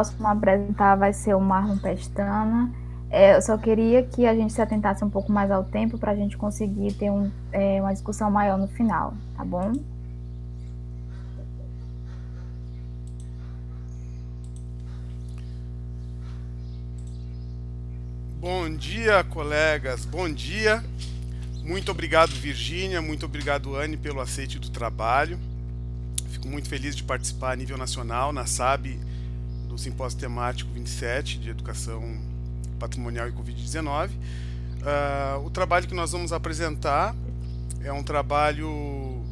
próximo a apresentar vai ser o Marlon Pestana. Eu só queria que a gente se atentasse um pouco mais ao tempo para a gente conseguir ter uma discussão maior no final, tá bom? Bom dia, colegas. Bom dia. Muito obrigado, Virgínia. Muito obrigado, Anne, pelo aceite do trabalho. Fico muito feliz de participar a nível nacional na SAB do Simpósio Temático 27 de Educação Patrimonial e Covid-19. O trabalho que nós vamos apresentar é um trabalho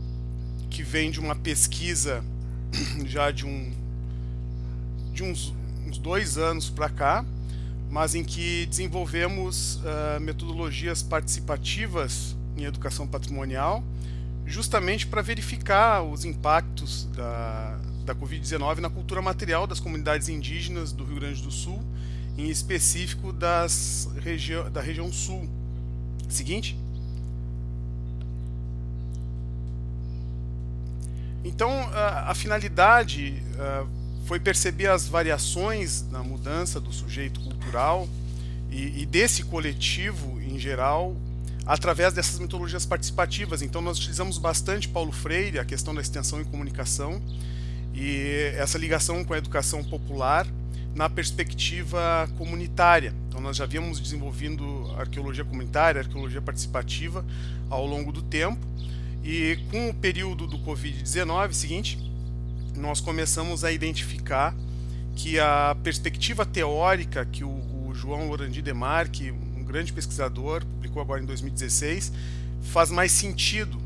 que vem de uma pesquisa já de uns 2 anos para cá, mas em que desenvolvemos metodologias participativas em educação patrimonial, justamente para verificar os impactos da Covid-19 na cultura material das comunidades indígenas do Rio Grande do Sul, em específico da região sul. Seguinte. Então, a finalidade foi perceber as variações na mudança do sujeito cultural e desse coletivo em geral através dessas metodologias participativas. Então nós utilizamos bastante Paulo Freire, a questão da extensão e comunicação e essa ligação com a educação popular na perspectiva comunitária. Então nós já havíamos desenvolvendo arqueologia comunitária, arqueologia participativa ao longo do tempo e com o período do Covid-19 seguinte, nós começamos a identificar que a perspectiva teórica que o João Lorandi Demarque, um grande pesquisador, publicou agora em 2016, faz mais sentido,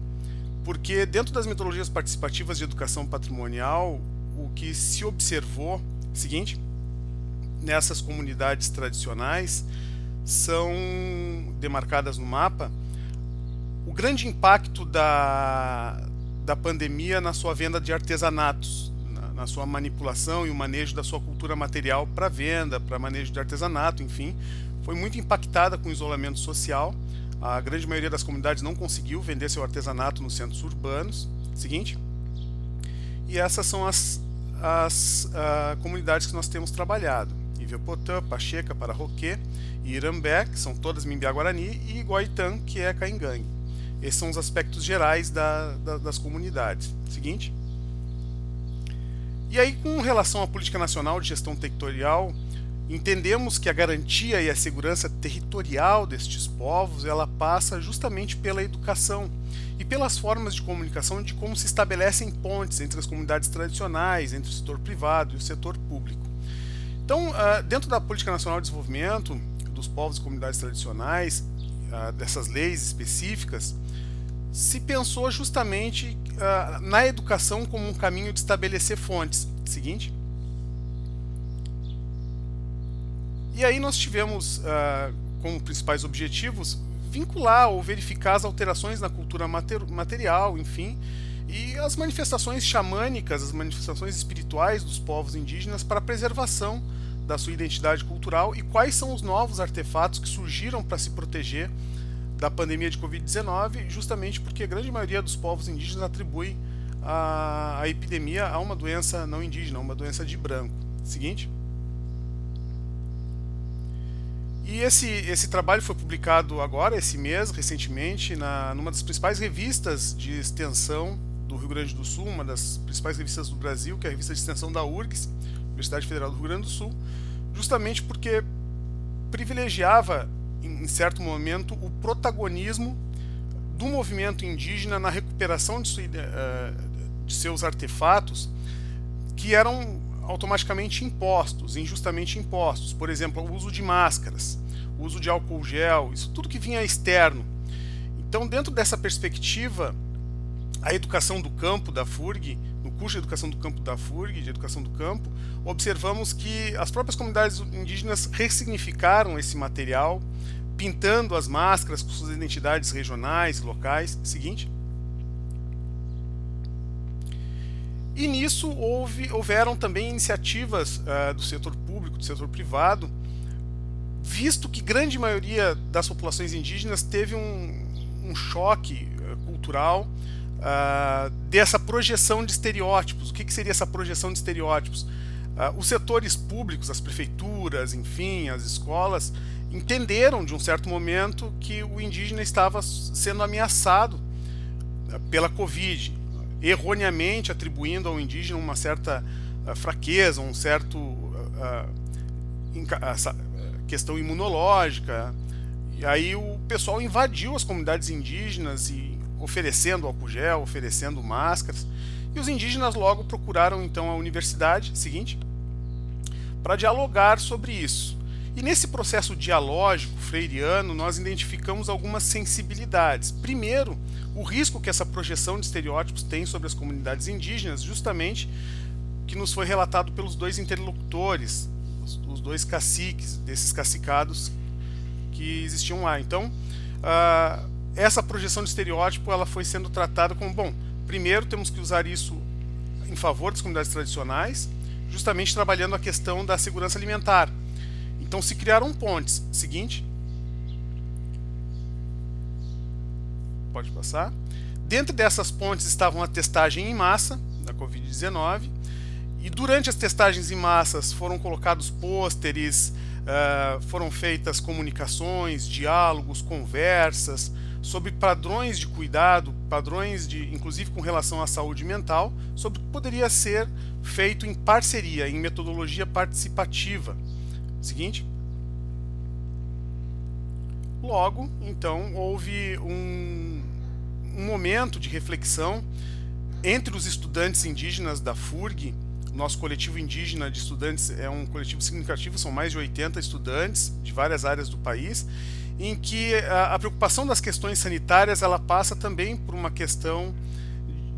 porque dentro das metodologias participativas de educação patrimonial, o que se observou, seguinte, nessas comunidades tradicionais, são demarcadas no mapa, o grande impacto da pandemia na sua venda de artesanatos, na sua manipulação e o manejo da sua cultura material para venda, para manejo de artesanato, enfim, foi muito impactada com o isolamento social. A grande maioria das comunidades não conseguiu vender seu artesanato nos centros urbanos. Seguinte. E essas são as comunidades que nós temos trabalhado. Ivepotã, Pacheca, Pararoquê e Irambé, que são todas Mimbiá-Guarani, e Iguaitã, que é Caingangue. Esses são os aspectos gerais das comunidades. Seguinte. E aí, com relação à política nacional de gestão territorial, entendemos que a garantia e a segurança territorial destes povos, ela passa justamente pela educação e pelas formas de comunicação de como se estabelecem pontes entre as comunidades tradicionais, entre o setor privado e o setor público. Então, dentro da política nacional de desenvolvimento dos povos e comunidades tradicionais, dessas leis específicas, se pensou justamente na educação como um caminho de estabelecer fontes. Seguinte. E aí nós tivemos como principais objetivos vincular ou verificar as alterações na cultura material, enfim, e as manifestações xamânicas, as manifestações espirituais dos povos indígenas para a preservação da sua identidade cultural e quais são os novos artefatos que surgiram para se proteger da pandemia de Covid-19, justamente porque a grande maioria dos povos indígenas atribui a epidemia a uma doença não indígena, uma doença de branco. Seguinte. E esse trabalho foi publicado agora, esse mês, recentemente, numa das principais revistas de extensão do Rio Grande do Sul, uma das principais revistas do Brasil, que é a revista de extensão da URGS, Universidade Federal do Rio Grande do Sul, justamente porque privilegiava, em certo momento, o protagonismo do movimento indígena na recuperação de seus artefatos que eram automaticamente impostos, injustamente impostos. Por exemplo, o uso de máscaras, o uso de álcool gel, isso tudo que vinha externo. Então, dentro dessa perspectiva, a educação do campo da FURG, no curso de educação do campo da FURG, de educação do campo, observamos que as próprias comunidades indígenas ressignificaram esse material, pintando as máscaras com suas identidades regionais e locais. Seguinte. E nisso houveram também iniciativas do setor público, do setor privado, visto que grande maioria das populações indígenas teve um choque cultural dessa projeção de estereótipos. O que seria essa projeção de estereótipos? Os setores públicos, as prefeituras, enfim, as escolas, entenderam de um certo momento que o indígena estava sendo ameaçado pela Covid, erroneamente atribuindo ao indígena uma certa fraqueza, um certo questão imunológica. E aí o pessoal invadiu as comunidades indígenas e oferecendo álcool gel, oferecendo máscaras. E os indígenas logo procuraram então a universidade seguinte para dialogar sobre isso. E nesse processo dialógico freiriano, nós identificamos algumas sensibilidades. Primeiro, o risco que essa projeção de estereótipos tem sobre as comunidades indígenas, justamente que nos foi relatado pelos dois interlocutores, os dois caciques, desses cacicados que existiam lá. Então, essa projeção de estereótipo ela foi sendo tratada como, bom, primeiro temos que usar isso em favor das comunidades tradicionais, justamente trabalhando a questão da segurança alimentar. Então se criaram pontes. Seguinte. Pode passar. Dentro dessas pontes estavam a testagem em massa da Covid-19 e durante as testagens em massas foram colocados pôsteres, foram feitas comunicações, diálogos, conversas sobre padrões de cuidado, padrões de, inclusive com relação à saúde mental, sobre o que poderia ser feito em parceria, em metodologia participativa. Seguinte. Logo, então, houve um momento de reflexão entre os estudantes indígenas da FURG. Nosso coletivo indígena de estudantes é um coletivo significativo, são mais de 80 estudantes de várias áreas do país, em que a preocupação das questões sanitárias ela passa também por uma questão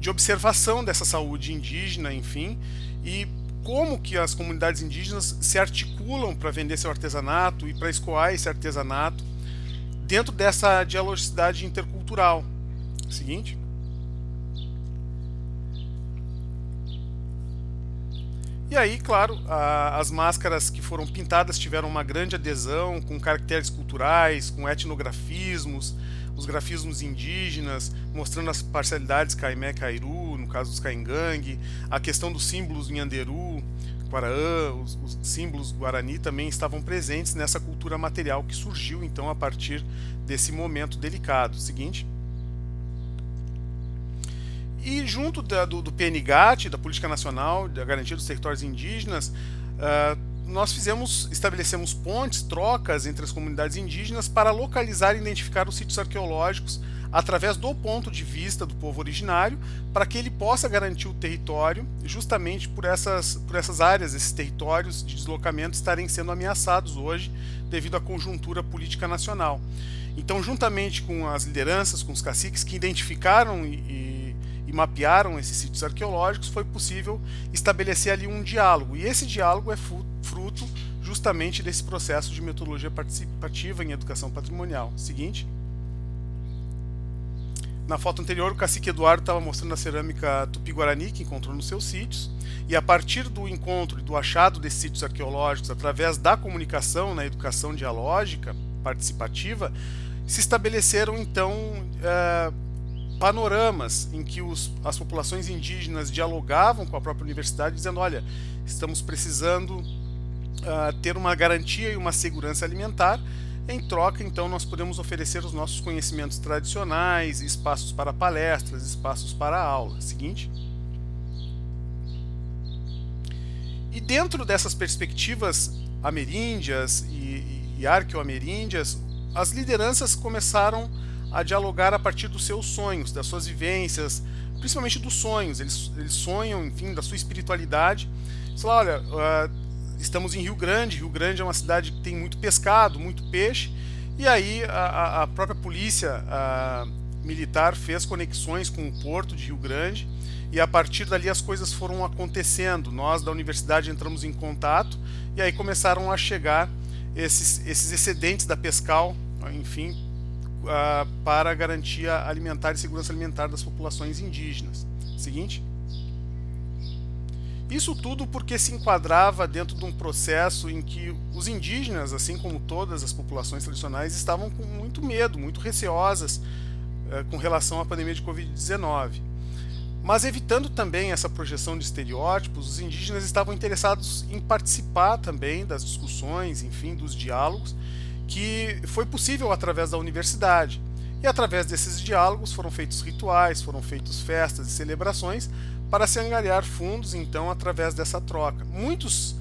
de observação dessa saúde indígena, enfim, e como que as comunidades indígenas se articulam para vender seu artesanato e para escoar esse artesanato dentro dessa dialogicidade intercultural. Seguinte. E aí, claro, as máscaras que foram pintadas tiveram uma grande adesão, com caracteres culturais, com etnografismos, os grafismos indígenas, mostrando as parcialidades Caimé-Cairu, no caso dos Caingangue, a questão dos símbolos Nhanderu, Quaraã, os símbolos Guarani também estavam presentes nessa cultura material que surgiu então a partir desse momento delicado. Seguinte. E junto do PNGAT, da Política Nacional da Garantia dos Territórios Indígenas, nós estabelecemos pontes, trocas entre as comunidades indígenas para localizar e identificar os sítios arqueológicos através do ponto de vista do povo originário, para que ele possa garantir o território, justamente por essas áreas, esses territórios de deslocamento estarem sendo ameaçados hoje devido à conjuntura política nacional. Então, juntamente com as lideranças, com os caciques que identificaram e mapearam esses sítios arqueológicos, foi possível estabelecer ali um diálogo. E esse diálogo é fruto justamente desse processo de metodologia participativa em educação patrimonial. Seguinte. Na foto anterior, o cacique Eduardo estava mostrando a cerâmica Tupi-Guarani que encontrou nos seus sítios, e a partir do encontro e do achado desses sítios arqueológicos, através da comunicação na educação dialógica participativa, se estabeleceram então panoramas em que as populações indígenas dialogavam com a própria universidade, dizendo, olha, estamos precisando ter uma garantia e uma segurança alimentar. Em troca, então, nós podemos oferecer os nossos conhecimentos tradicionais, espaços para palestras, espaços para aula. Seguinte. E dentro dessas perspectivas ameríndias e arqueoameríndias, as lideranças começaram a dialogar a partir dos seus sonhos, das suas vivências, principalmente dos sonhos. Eles sonham, enfim, da sua espiritualidade. Eles falaram, olha, estamos em Rio Grande é uma cidade que tem muito pescado, muito peixe, e aí a própria polícia militar fez conexões com o porto de Rio Grande, e a partir dali as coisas foram acontecendo. Nós da universidade entramos em contato, e aí começaram a chegar esses excedentes da Pescal, enfim, para a garantia alimentar e segurança alimentar das populações indígenas. Seguinte. Isso tudo porque se enquadrava dentro de um processo em que os indígenas, assim como todas as populações tradicionais, estavam com muito medo, muito receosas com relação à pandemia de Covid-19. Mas evitando também essa projeção de estereótipos, os indígenas estavam interessados em participar também das discussões, enfim, dos diálogos, que foi possível através da universidade. E através desses diálogos foram feitos rituais, foram feitas festas e celebrações para se angariar fundos, então, através dessa troca. Muitos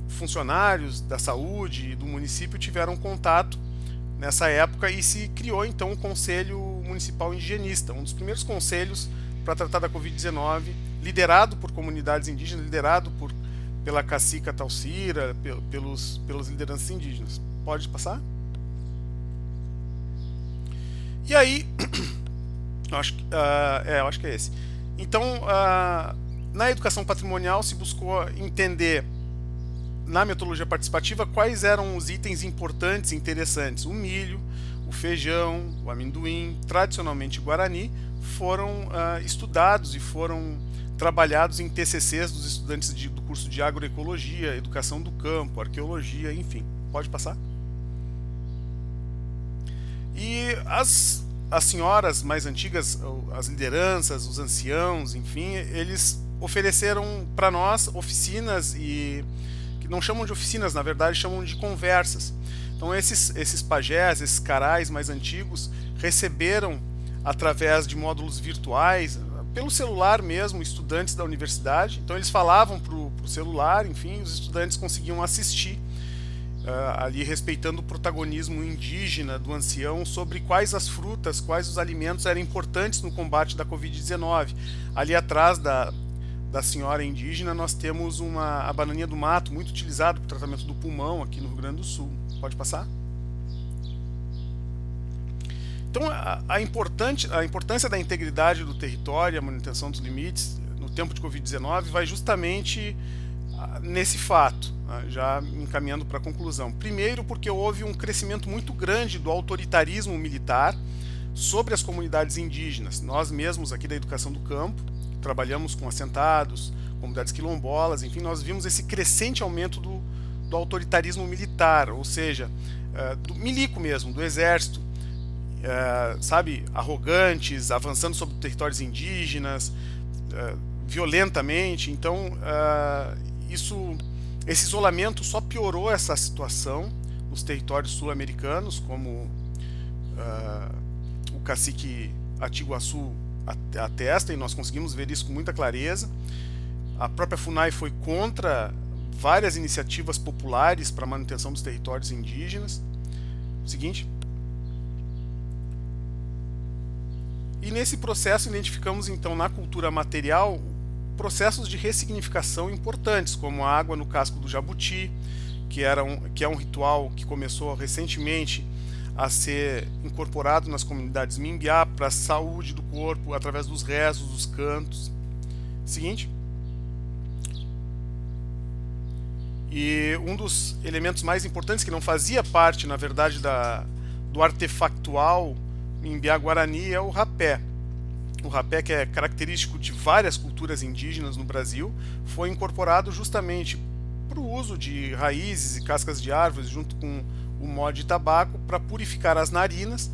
funcionários da saúde e do município tiveram contato nessa época e se criou então o Conselho Municipal Indigenista, um dos primeiros conselhos para tratar da Covid-19, liderado por comunidades indígenas, pela cacica Talcira, pelas lideranças indígenas. Pode passar? E aí, eu acho que é esse. Então, na educação patrimonial se buscou entender na metodologia participativa quais eram os itens importantes e interessantes. O milho, o feijão, o amendoim, tradicionalmente guarani, foram estudados e foram trabalhados em TCCs dos estudantes do curso de agroecologia, educação do campo, arqueologia, enfim. Pode passar? E as senhoras mais antigas, as lideranças, os anciãos, enfim, eles ofereceram para nós oficinas e que não chamam de oficinas, na verdade chamam de conversas. Então esses pajés, esses carais mais antigos receberam através de módulos virtuais, pelo celular mesmo, estudantes da universidade. Então eles falavam para o celular, enfim, os estudantes conseguiam assistir ali respeitando o protagonismo indígena do ancião sobre quais as frutas, quais os alimentos eram importantes no combate da Covid-19. Ali atrás da senhora indígena nós temos a bananinha do mato, muito utilizado para o tratamento do pulmão aqui no Rio Grande do Sul. Pode passar? Então a importância da integridade do território, a manutenção dos limites no tempo de Covid-19 vai justamente nesse fato, já encaminhando para a conclusão. Primeiro, porque houve um crescimento muito grande do autoritarismo militar sobre as comunidades indígenas. Nós mesmos aqui da educação do campo, trabalhamos com assentados, comunidades quilombolas, enfim, nós vimos esse crescente aumento do autoritarismo militar, ou seja, do milico mesmo, do exército, arrogantes, avançando sobre territórios indígenas, violentamente. Então, esse isolamento só piorou essa situação nos territórios sul-americanos, como o cacique Atiguaçu atesta, e nós conseguimos ver isso com muita clareza. A própria FUNAI foi contra várias iniciativas populares para a manutenção dos territórios indígenas. Seguinte. E nesse processo identificamos então na cultura material processos de ressignificação importantes, como a água no casco do jabuti, que é um ritual que começou recentemente a ser incorporado nas comunidades Mimbiá para a saúde do corpo, através dos rezos, dos cantos. Seguinte. E um dos elementos mais importantes, que não fazia parte, na verdade, do artefactual Mimbiá Guarani, é o rapé. O rapé, que é característico de várias culturas indígenas no Brasil, foi incorporado justamente para o uso de raízes e cascas de árvores, junto com o mó de tabaco, para purificar as narinas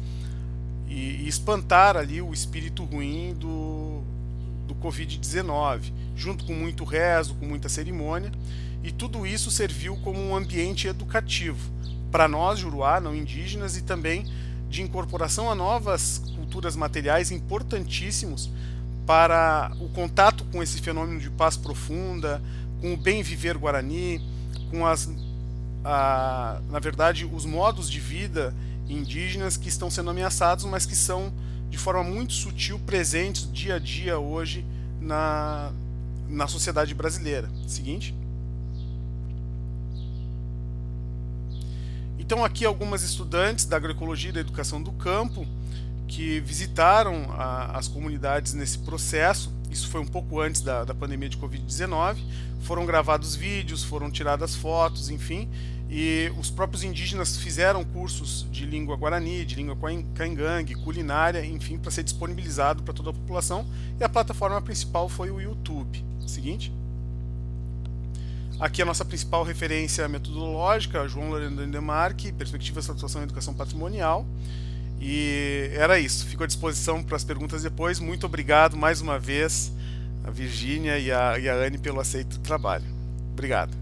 e espantar ali o espírito ruim do Covid-19, junto com muito rezo, com muita cerimônia, e tudo isso serviu como um ambiente educativo para nós, Juruá, não indígenas, e também de incorporação a novas culturas materiais importantíssimos para o contato com esse fenômeno de paz profunda, com o bem viver guarani, com na verdade, os modos de vida indígenas que estão sendo ameaçados, mas que são de forma muito sutil presentes dia a dia hoje na sociedade brasileira. Seguinte. Então aqui algumas estudantes da agroecologia e da educação do campo que visitaram as comunidades nesse processo. Isso foi um pouco antes da pandemia de Covid-19. Foram gravados vídeos, foram tiradas fotos, enfim, e os próprios indígenas fizeram cursos de língua guarani, de língua caingangue, culinária, enfim, para ser disponibilizado para toda a população, e a plataforma principal foi o YouTube. Seguinte. Aqui a nossa principal referência metodológica, João Lourenço Demarque, Perspectivas da Atuação em Educação Patrimonial, E era isso. Fico à disposição para as perguntas depois. Muito obrigado mais uma vez a Virgínia e a Anne pelo aceito trabalho. Obrigado.